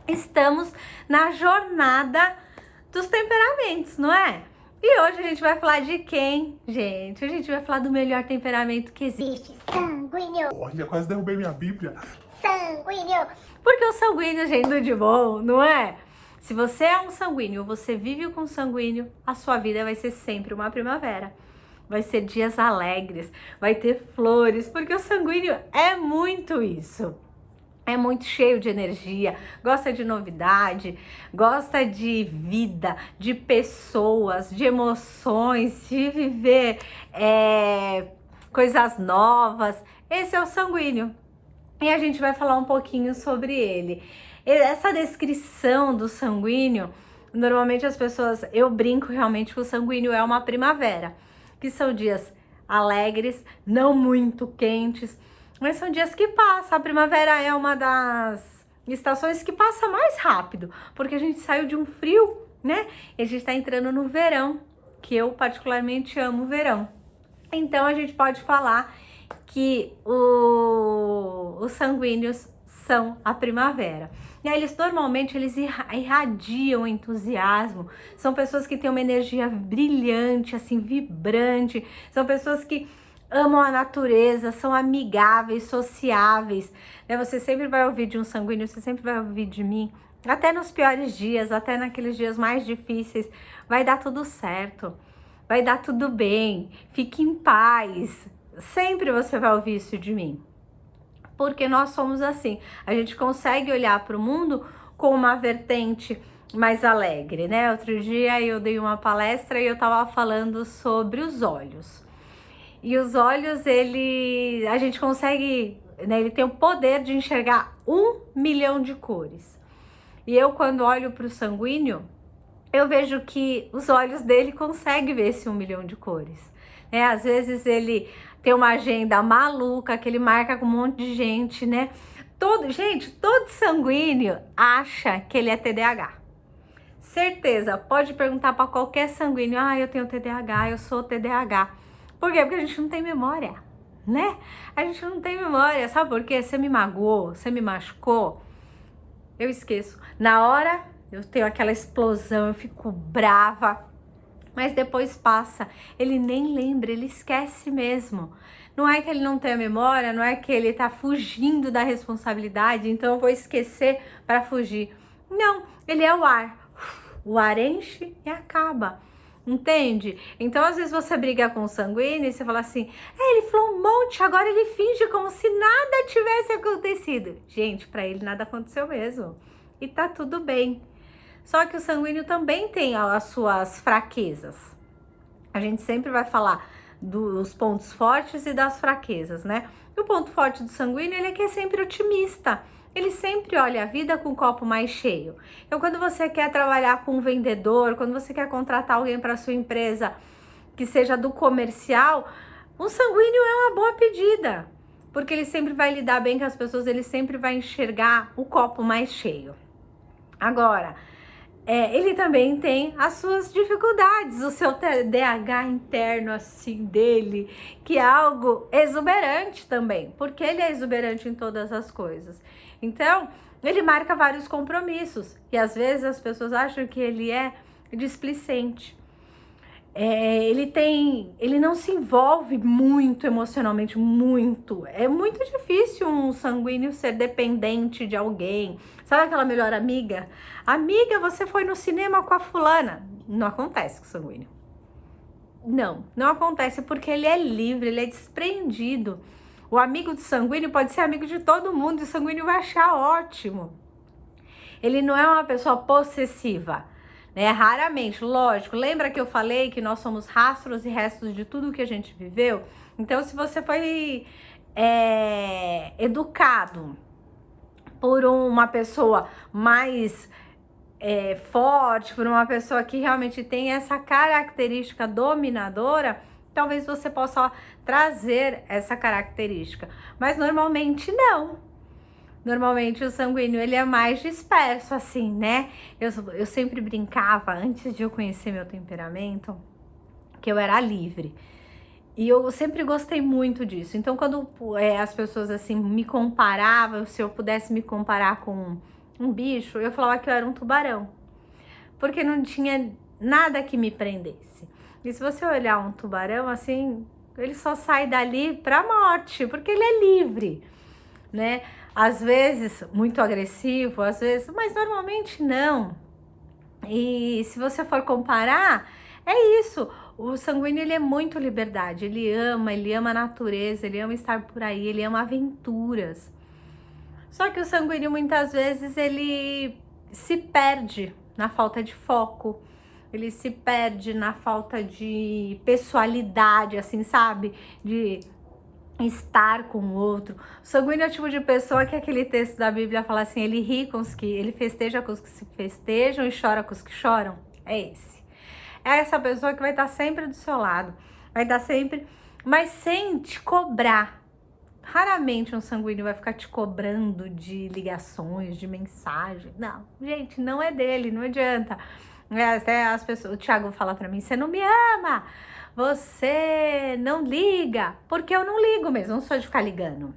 estamos na jornada dos temperamentos, não é? E hoje a gente vai falar de quem, gente? A gente vai falar do melhor temperamento que existe. Sanguíneo. Olha, quase derrubei minha Bíblia. Sanguíneo. Porque o sanguíneo, gente, tudo de bom, não é? Se você é um sanguíneo, você vive com sanguíneo, a sua vida vai ser sempre uma primavera. Vai ser dias alegres, vai ter flores, porque o sanguíneo é muito isso. É muito cheio de energia, gosta de novidade, gosta de vida, de pessoas, de emoções, de viver coisas novas. Esse é o sanguíneo. E a gente vai falar um pouquinho sobre ele. Essa descrição do sanguíneo, normalmente as pessoas, eu brinco realmente que o sanguíneo é uma primavera, que são dias alegres, não muito quentes, mas são dias que passam. A primavera é uma das estações que passa mais rápido, porque a gente saiu de um frio, né? E a gente tá entrando no verão, que eu particularmente amo o verão. Então a gente pode falar que os sanguíneos são a primavera. E aí eles irradiam entusiasmo, são pessoas que têm uma energia brilhante, assim, vibrante, são pessoas que amam a natureza, são amigáveis, sociáveis, né? Você sempre vai ouvir de um sanguíneo, você sempre vai ouvir de mim, até nos piores dias, até naqueles dias mais difíceis, vai dar tudo certo, vai dar tudo bem, fique em paz. Sempre você vai ouvir isso de mim, porque nós somos assim, a gente consegue olhar para o mundo com uma vertente mais alegre, né? Outro dia eu dei uma palestra e eu tava falando sobre os olhos. E os olhos, a gente consegue, né? Ele tem o poder de enxergar 1.000.000 de cores. E eu, quando olho para o sanguíneo, eu vejo que os olhos dele conseguem ver esse 1.000.000 de cores. Né? Às vezes ele tem uma agenda maluca, que ele marca com um monte de gente, né? Todo sanguíneo acha que ele é TDAH. Certeza, pode perguntar para qualquer sanguíneo, eu tenho TDAH, eu sou TDAH. Por quê? Porque a gente não tem memória, né? A gente não tem memória, sabe por quê? Você me magoou, você me machucou, eu esqueço. Na hora, eu tenho aquela explosão, eu fico brava, mas depois passa, ele nem lembra, ele esquece mesmo. Não é que ele não tem a memória, não é que ele tá fugindo da responsabilidade, então eu vou esquecer para fugir. Não, ele é o ar. O ar enche e acaba. Entende? Então, às vezes você briga com o sanguíneo e você fala assim, ele falou um monte, agora ele finge como se nada tivesse acontecido. Gente, para ele nada aconteceu mesmo. E tá tudo bem. Só que o sanguíneo também tem as suas fraquezas. A gente sempre vai falar dos pontos fortes e das fraquezas, né? E o ponto forte do sanguíneo, ele é que é sempre otimista. Ele sempre olha a vida com o copo mais cheio. Então, quando você quer trabalhar com um vendedor, quando você quer contratar alguém para sua empresa que seja do comercial, um sanguíneo é uma boa pedida, porque ele sempre vai lidar bem com as pessoas, ele sempre vai enxergar o copo mais cheio. Agora, ele também tem as suas dificuldades, o seu TDAH interno assim dele, que é algo exuberante também, porque ele é exuberante em todas as coisas. Então, ele marca vários compromissos e às vezes as pessoas acham que ele é displicente. Ele não se envolve muito emocionalmente, muito. É muito difícil um sanguíneo ser dependente de alguém. Sabe aquela melhor amiga? Amiga, você foi no cinema com a fulana. Não acontece com o sanguíneo. Não acontece porque ele é livre, ele é desprendido. O amigo do sanguíneo pode ser amigo de todo mundo e o sanguíneo vai achar ótimo. Ele não é uma pessoa possessiva. Né? Raramente, lógico, lembra que eu falei que nós somos rastros e restos de tudo que a gente viveu? Então, se você foi educado por uma pessoa mais forte, por uma pessoa que realmente tem essa característica dominadora, talvez você possa trazer essa característica, mas normalmente não. Normalmente o sanguíneo, ele é mais disperso, assim, né? Eu sempre brincava, antes de eu conhecer meu temperamento, que eu era livre. E eu sempre gostei muito disso. Então, quando as pessoas, assim, me comparavam, se eu pudesse me comparar com um bicho, eu falava que eu era um tubarão, porque não tinha nada que me prendesse. E se você olhar um tubarão assim, ele só sai dali pra morte, porque ele é livre, né? Às vezes muito agressivo, às vezes, mas normalmente não. E se você for comparar, é isso. O sanguíneo, ele é muito liberdade, ele ama a natureza, ele ama estar por aí, ele ama aventuras. Só que o sanguíneo, muitas vezes, ele se perde na falta de foco, ele se perde na falta de pessoalidade, assim, sabe? De estar com o outro. O sanguíneo é o tipo de pessoa que aquele texto da Bíblia fala assim, ele ri com os que, ele festeja com os que se festejam e chora com os que choram. É esse. É essa pessoa que vai estar sempre do seu lado, vai estar sempre, mas sem te cobrar. Raramente um sanguíneo vai ficar te cobrando de ligações, de mensagem. Não, gente, não é dele, não adianta. Até as pessoas, o Thiago fala pra mim, você não me ama, você não liga, porque eu não ligo mesmo, não sou de ficar ligando.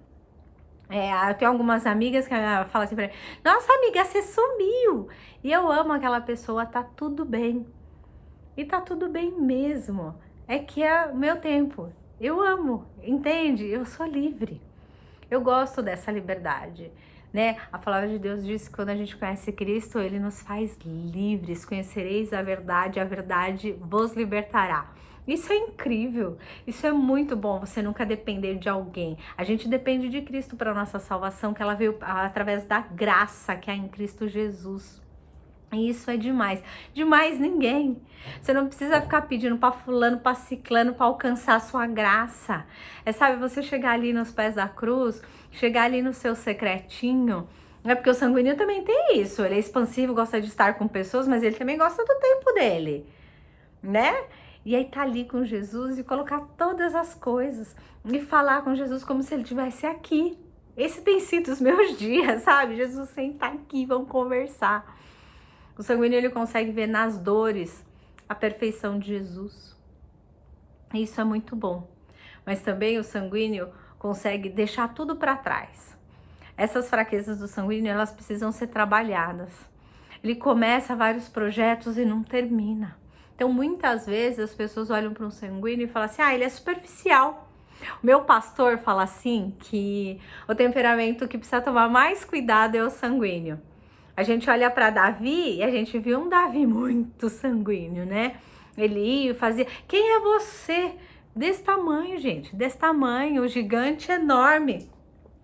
Eu tenho algumas amigas que falam assim pra mim, nossa amiga, você sumiu. E eu amo aquela pessoa, tá tudo bem. E tá tudo bem mesmo. É que é o meu tempo. Eu amo, entende? Eu sou livre. Eu gosto dessa liberdade, né? A palavra de Deus diz que quando a gente conhece Cristo, Ele nos faz livres. Conhecereis a verdade vos libertará. Isso é incrível, isso é muito bom, você nunca depender de alguém. A gente depende de Cristo para nossa salvação, que ela veio através da graça que há em Cristo Jesus. E isso é demais. Demais ninguém. Você não precisa ficar pedindo para fulano, para ciclano, para alcançar a sua graça. Sabe, você chegar ali nos pés da cruz, chegar ali no seu secretinho. É porque o sanguíneo também tem isso. Ele é expansivo, gosta de estar com pessoas, mas ele também gosta do tempo dele, né? E aí tá ali com Jesus e colocar todas as coisas e falar com Jesus como se ele estivesse aqui. Esse tem sido os meus dias, sabe? Jesus, senta aqui, vamos conversar. O sanguíneo, ele consegue ver nas dores a perfeição de Jesus. Isso é muito bom. Mas também o sanguíneo consegue deixar tudo para trás. Essas fraquezas do sanguíneo, elas precisam ser trabalhadas. Ele começa vários projetos e não termina. Então, muitas vezes, as pessoas olham para um sanguíneo e falam assim, ele é superficial. O meu pastor fala assim, que o temperamento que precisa tomar mais cuidado é o sanguíneo. A gente olha para Davi e a gente viu um Davi muito sanguíneo, né? Ele ia e fazia... Quem é você? Desse tamanho, gente. Desse tamanho, o gigante enorme.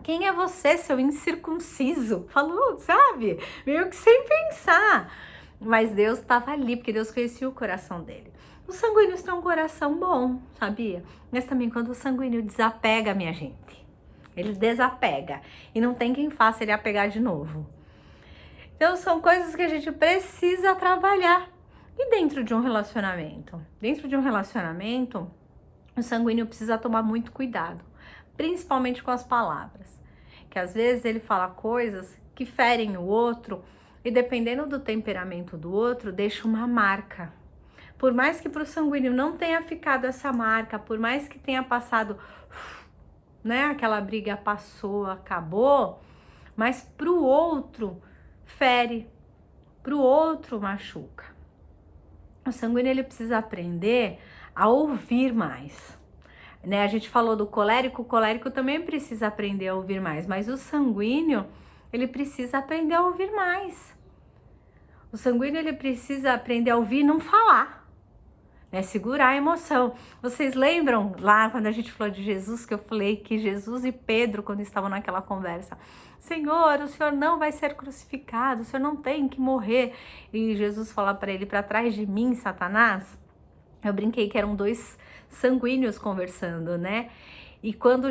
Quem é você, seu incircunciso? Falou, sabe? Meio que sem pensar. Mas Deus estava ali, porque Deus conhecia o coração dele. Os sanguíneos têm um coração bom, sabia? Mas também quando o sanguíneo desapega, minha gente. Ele desapega. E não tem quem faça ele apegar de novo. Então, são coisas que a gente precisa trabalhar. E dentro de um relacionamento? Dentro de um relacionamento, o sanguíneo precisa tomar muito cuidado, principalmente com as palavras. Que às vezes ele fala coisas que ferem o outro e dependendo do temperamento do outro, deixa uma marca. Por mais que para o sanguíneo não tenha ficado essa marca, por mais que tenha passado, né, aquela briga passou, acabou, mas para o outro fere, para o outro machuca. O sanguíneo, ele precisa aprender a ouvir mais, né? A gente falou do colérico, o colérico também precisa aprender a ouvir mais, mas o sanguíneo, ele precisa aprender a ouvir mais. O sanguíneo, ele precisa aprender a ouvir e não falar, né? Segurar a emoção. Vocês lembram lá quando a gente falou de Jesus, que eu falei que Jesus e Pedro, quando estavam naquela conversa, Senhor, o Senhor não vai ser crucificado, o Senhor não tem que morrer. E Jesus fala para ele, para trás de mim, Satanás. Eu brinquei que eram dois sanguíneos conversando, né? E quando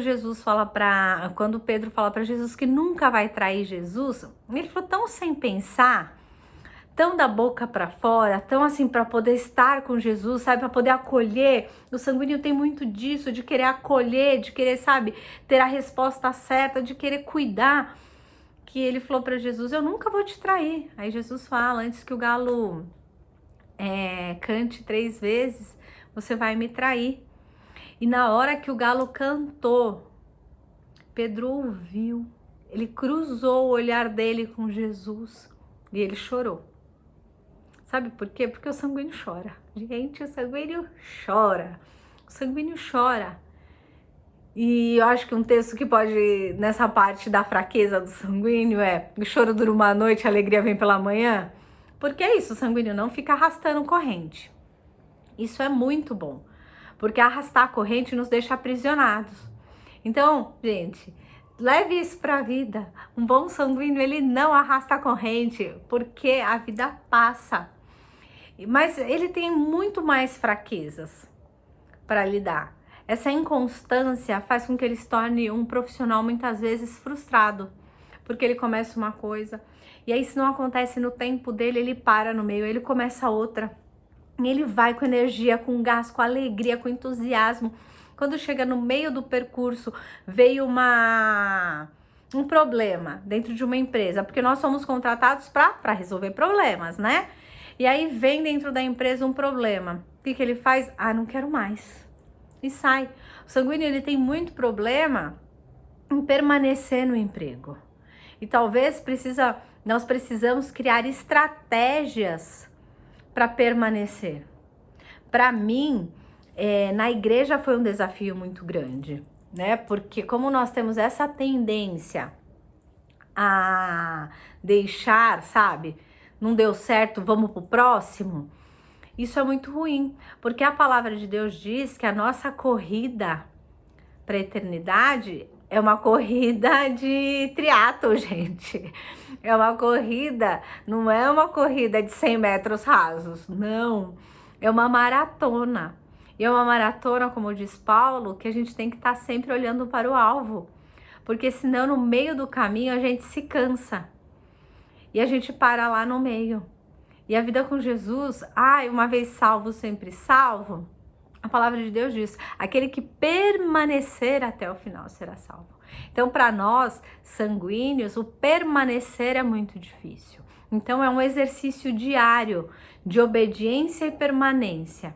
quando Pedro fala para Jesus que nunca vai trair Jesus, ele falou tão sem pensar, tão da boca para fora, tão assim para poder estar com Jesus, sabe, para poder acolher. O sanguíneo tem muito disso, de querer acolher, de querer, sabe, ter a resposta certa, de querer cuidar. Que ele falou para Jesus, eu nunca vou te trair. Aí Jesus fala, antes que o galo cante 3 vezes, você vai me trair. E na hora que o galo cantou, Pedro ouviu, ele cruzou o olhar dele com Jesus e ele chorou. Sabe por quê? Porque o sanguíneo chora. Gente, o sanguíneo chora. O sanguíneo chora. E eu acho que um texto que pode, nessa parte da fraqueza do sanguíneo, é: o choro dura uma noite, a alegria vem pela manhã. Porque é isso, o sanguíneo não fica arrastando corrente. Isso é muito bom, porque arrastar a corrente nos deixa aprisionados. Então, gente, leve isso para a vida. Um bom sanguíneo, ele não arrasta a corrente, porque a vida passa. Mas ele tem muito mais fraquezas para lidar. Essa inconstância faz com que ele se torne um profissional muitas vezes frustrado, porque ele começa uma coisa, e aí se não acontece no tempo dele, ele para no meio, ele começa outra. E ele vai com energia, com gás, com alegria, com entusiasmo. Quando chega no meio do percurso, veio um problema dentro de uma empresa, porque nós somos contratados para resolver problemas, né? E aí vem dentro da empresa um problema. O que ele faz? Ah, não quero mais. E sai. O sanguíneo, ele tem muito problema em permanecer no emprego. E talvez nós precisamos criar estratégias para permanecer. Para mim, na igreja foi um desafio muito grande, né? Porque como nós temos essa tendência a deixar, sabe? Não deu certo, vamos pro próximo. Isso é muito ruim, porque a palavra de Deus diz que a nossa corrida para a eternidade é uma corrida de triatlo, gente. É uma corrida, não é uma corrida de 100 metros rasos, não. É uma maratona. E é uma maratona, como diz Paulo, que a gente tem que estar sempre olhando para o alvo. Porque senão no meio do caminho a gente se cansa. E a gente para lá no meio. E a vida com Jesus, uma vez salvo, sempre salvo. A palavra de Deus diz: aquele que permanecer até o final será salvo. Então, para nós, sanguíneos, o permanecer é muito difícil. Então, é um exercício diário de obediência e permanência.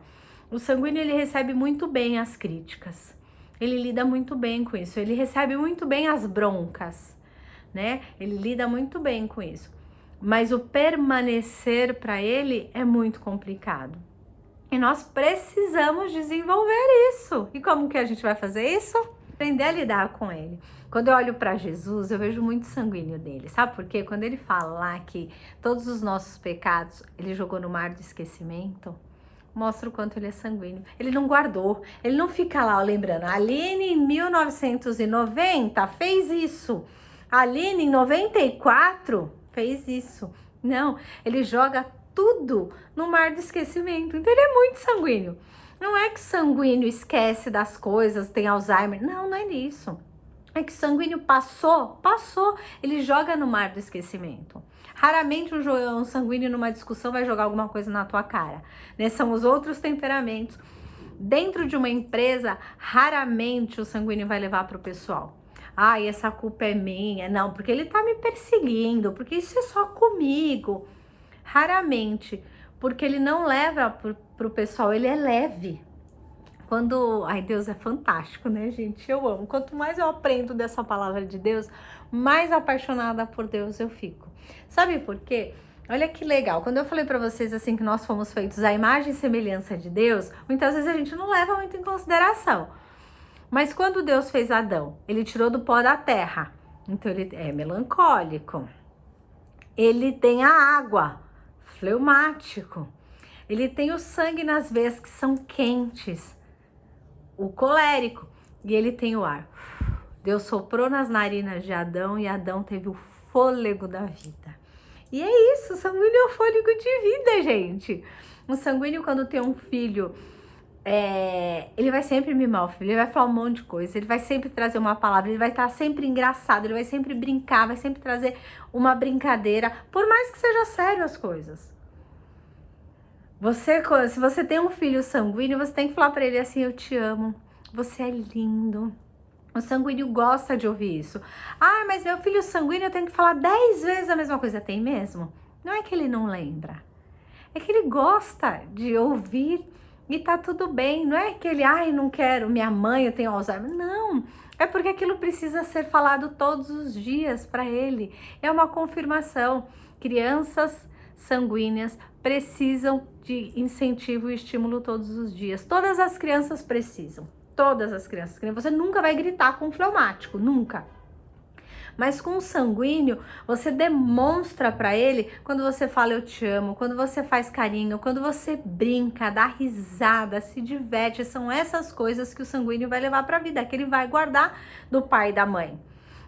O sanguíneo, ele recebe muito bem as críticas. Ele lida muito bem com isso. Ele recebe muito bem as broncas, né? Ele lida muito bem com isso. Mas o permanecer para ele é muito complicado. E nós precisamos desenvolver isso. E como que a gente vai fazer isso? Aprender a lidar com ele. Quando eu olho para Jesus, eu vejo muito sanguíneo dele. Sabe por quê? Quando ele fala lá que todos os nossos pecados ele jogou no mar do esquecimento, mostra o quanto ele é sanguíneo. Ele não guardou, ele não fica lá lembrando. A Aline em 1990 fez isso. A Aline em 94 fez isso. Não, ele joga tudo no mar do esquecimento. Então ele é muito sanguíneo. Não é que sanguíneo esquece das coisas, tem Alzheimer. Não, não é isso. É que sanguíneo passou. Ele joga no mar do esquecimento. Raramente um sanguíneo numa discussão vai jogar alguma coisa na tua cara, né? São os outros temperamentos. Dentro de uma empresa, raramente o sanguíneo vai levar para o pessoal. Essa culpa é minha. Não, porque ele tá me perseguindo, porque isso é só comigo. Raramente, porque ele não leva pro pessoal, ele é leve. Deus é fantástico, né, gente? Eu amo. Quanto mais eu aprendo dessa palavra de Deus, mais apaixonada por Deus eu fico. Sabe por quê? Olha que legal. Quando eu falei pra vocês assim que nós fomos feitos à imagem e semelhança de Deus, muitas vezes a gente não leva muito em consideração. Mas quando Deus fez Adão, ele tirou do pó da terra. Então ele é melancólico. Ele tem a água, fleumático. Ele tem o sangue nas veias que são quentes, o colérico. E ele tem o ar. Deus soprou nas narinas de Adão e Adão teve o fôlego da vida. E é isso, o sanguíneo é o fôlego de vida, gente. O sanguíneo, quando tem um filho, ele vai sempre mimar o filho, ele vai falar um monte de coisa, ele vai sempre trazer uma palavra, ele vai estar sempre engraçado, ele vai sempre brincar, vai sempre trazer uma brincadeira, por mais que seja sério as coisas. Se você tem um filho sanguíneo, você tem que falar pra ele assim: eu te amo, você é lindo. O sanguíneo gosta de ouvir isso. Mas meu filho sanguíneo, eu tenho que falar 10 vezes a mesma coisa. Tem mesmo? Não é que ele não lembra, é que ele gosta de ouvir e tá tudo bem. Não é que ele, não quero, minha mãe, eu tenho Alzheimer. Não, É porque aquilo precisa ser falado todos os dias para ele. É uma confirmação. Crianças sanguíneas precisam de incentivo e estímulo todos os dias. Todas as crianças precisam. Todas as crianças. Você nunca vai gritar com um fleumático, nunca. Mas com o sanguíneo, você demonstra para ele quando você fala eu te amo, quando você faz carinho, quando você brinca, dá risada, se diverte. São essas coisas que o sanguíneo vai levar para a vida, que ele vai guardar do pai e da mãe.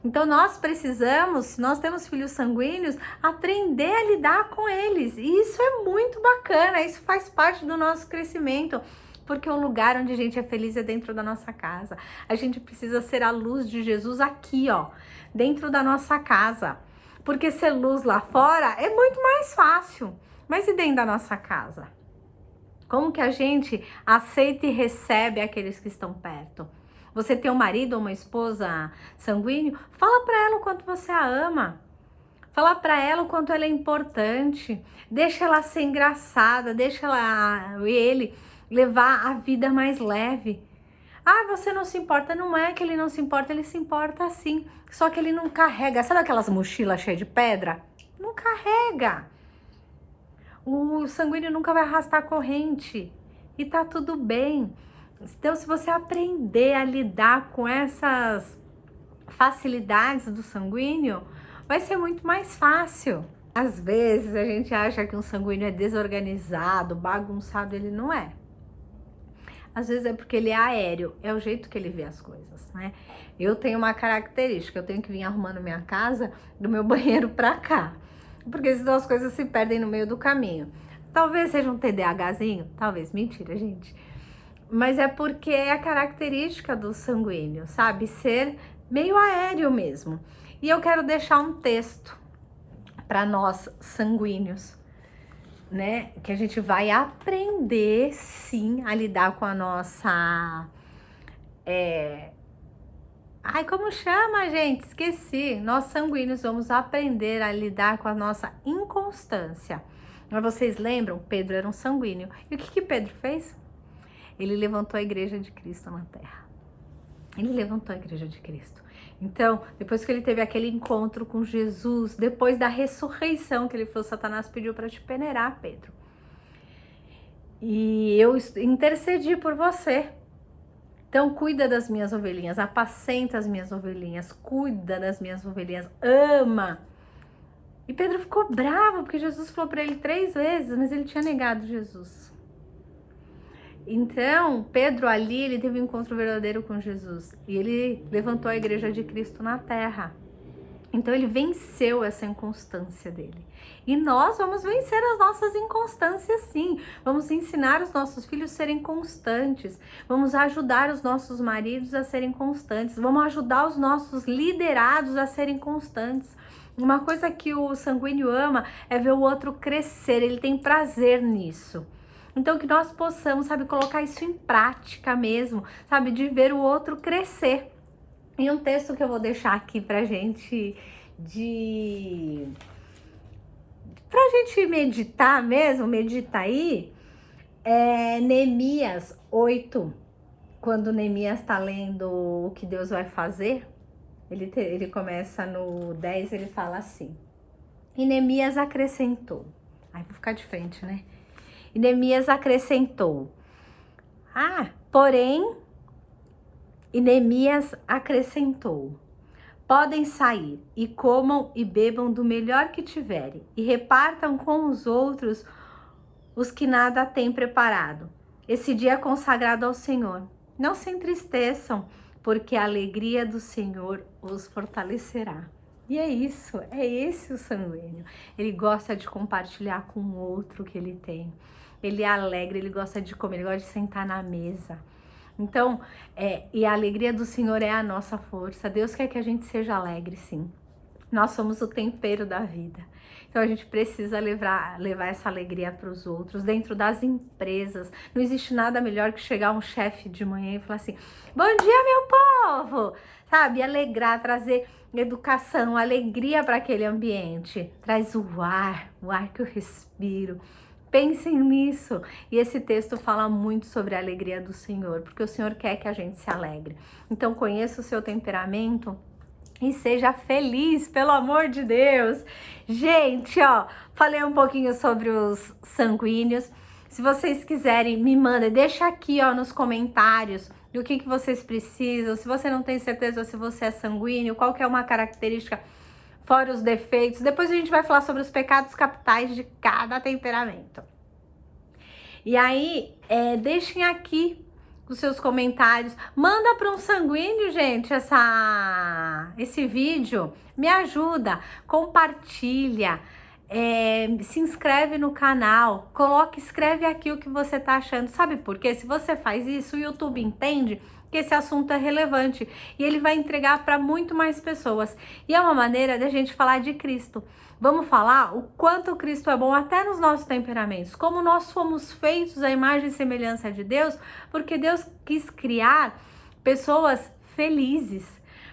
Então nós precisamos, se nós temos filhos sanguíneos, aprender a lidar com eles. E isso é muito bacana, isso faz parte do nosso crescimento. Porque o lugar onde a gente é feliz é dentro da nossa casa. A gente precisa ser a luz de Jesus aqui, ó, dentro da nossa casa. Porque ser luz lá fora é muito mais fácil. Mas e dentro da nossa casa? Como que a gente aceita e recebe aqueles que estão perto? Você tem um marido ou uma esposa sanguíneo? Fala para ela o quanto você a ama. Fala para ela o quanto ela é importante. Deixa ela ser engraçada, deixa ele levar a vida mais leve. Ah, você não se importa. Não é que ele não se importa, ele se importa sim. Só que ele não carrega. Sabe aquelas mochilas cheias de pedra? Não carrega. O sanguíneo nunca vai arrastar corrente. E tá tudo bem. Então, se você aprender a lidar com essas facilidades do sanguíneo, vai ser muito mais fácil. Às vezes a gente acha que um sanguíneo é desorganizado, bagunçado, ele não é. Às vezes é porque ele é aéreo, é o jeito que ele vê as coisas, né? Eu tenho uma característica, eu tenho que vir arrumando minha casa do meu banheiro pra cá, porque senão as coisas se perdem no meio do caminho. Talvez seja um TDAHzinho, talvez, mentira, gente. Mas é porque é a característica do sanguíneo, sabe? Ser meio aéreo mesmo. E eu quero deixar um texto para nós sanguíneos, né? Que a gente vai aprender, sim, a lidar com a nossa... Ai, como chama, gente? Esqueci. Nós sanguíneos vamos aprender a lidar com a nossa inconstância. Mas vocês lembram? Pedro era um sanguíneo. E o que Pedro fez? Ele levantou a igreja de Cristo na terra. Ele levantou a igreja de Cristo. Então, depois que ele teve aquele encontro com Jesus, depois da ressurreição, que ele falou, Satanás pediu para te peneirar, Pedro. E eu intercedi por você. Então, cuida das minhas ovelhinhas, apacenta as minhas ovelhinhas, cuida das minhas ovelhinhas, ama. E Pedro ficou bravo, porque Jesus falou para ele 3 vezes, mas ele tinha negado Jesus. Então, Pedro ali, ele teve um encontro verdadeiro com Jesus. E ele levantou a igreja de Cristo na terra. Então, ele venceu essa inconstância dele. E nós vamos vencer as nossas inconstâncias, sim. Vamos ensinar os nossos filhos a serem constantes. Vamos ajudar os nossos maridos a serem constantes. Vamos ajudar os nossos liderados a serem constantes. Uma coisa que o sanguíneo ama é ver o outro crescer. Ele tem prazer nisso. Então, que nós possamos, sabe, colocar isso em prática mesmo, sabe, de ver o outro crescer. E um texto que eu vou deixar aqui pra gente meditar mesmo, medita aí, é Neemias 8, quando Neemias tá lendo o que Deus vai fazer, ele começa no 10, ele fala assim, e Neemias acrescentou, aí vou ficar de frente, né? E Neemias acrescentou, e Neemias acrescentou, podem sair e comam e bebam do melhor que tiverem e repartam com os outros os que nada têm preparado. Esse dia é consagrado ao Senhor. Não se entristeçam, porque a alegria do Senhor os fortalecerá. E é isso, é esse o sanguíneo. Ele gosta de compartilhar com o outro que ele tem. Ele é alegre, ele gosta de comer, ele gosta de sentar na mesa. Então, e a alegria do Senhor é a nossa força. Deus quer que a gente seja alegre, sim. Nós somos o tempero da vida. Então, a gente precisa levar essa alegria para os outros. Dentro das empresas, não existe nada melhor que chegar um chefe de manhã e falar assim, bom dia, meu povo! Sabe, alegrar, trazer educação, alegria para aquele ambiente. Traz o ar que eu respiro. Pensem nisso. E esse texto fala muito sobre a alegria do Senhor, porque o Senhor quer que a gente se alegre. Então, conheça o seu temperamento e seja feliz, pelo amor de Deus. Gente, ó, falei um pouquinho sobre os sanguíneos. Se vocês quiserem, me mandem, deixa aqui, ó, nos comentários o que vocês precisam. Se você não tem certeza se você é sanguíneo, qual que é uma característica, fora os defeitos. Depois a gente vai falar sobre os pecados capitais de cada temperamento. E aí, deixem aqui os seus comentários. Manda para um sanguíneo, gente, esse vídeo. Me ajuda, compartilha. Se inscreve no canal, escreve aqui o que você tá achando. Sabe por quê? Se você faz isso, o YouTube entende que esse assunto é relevante e ele vai entregar para muito mais pessoas. E é uma maneira da gente falar de Cristo. Vamos falar o quanto Cristo é bom até nos nossos temperamentos, como nós fomos feitos à imagem e semelhança de Deus, porque Deus quis criar pessoas felizes,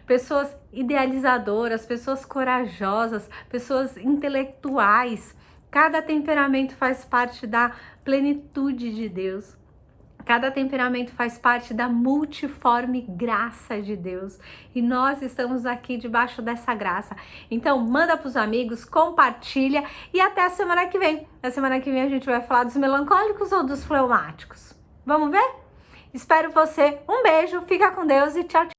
pessoas idealizadoras, pessoas corajosas, pessoas intelectuais. Cada temperamento faz parte da plenitude de Deus. Cada temperamento faz parte da multiforme graça de Deus. E nós estamos aqui debaixo dessa graça. Então, manda para os amigos, compartilha e até a semana que vem. Na semana que vem a gente vai falar dos melancólicos ou dos fleumáticos. Vamos ver? Espero você. Um beijo, fica com Deus e tchau, tchau.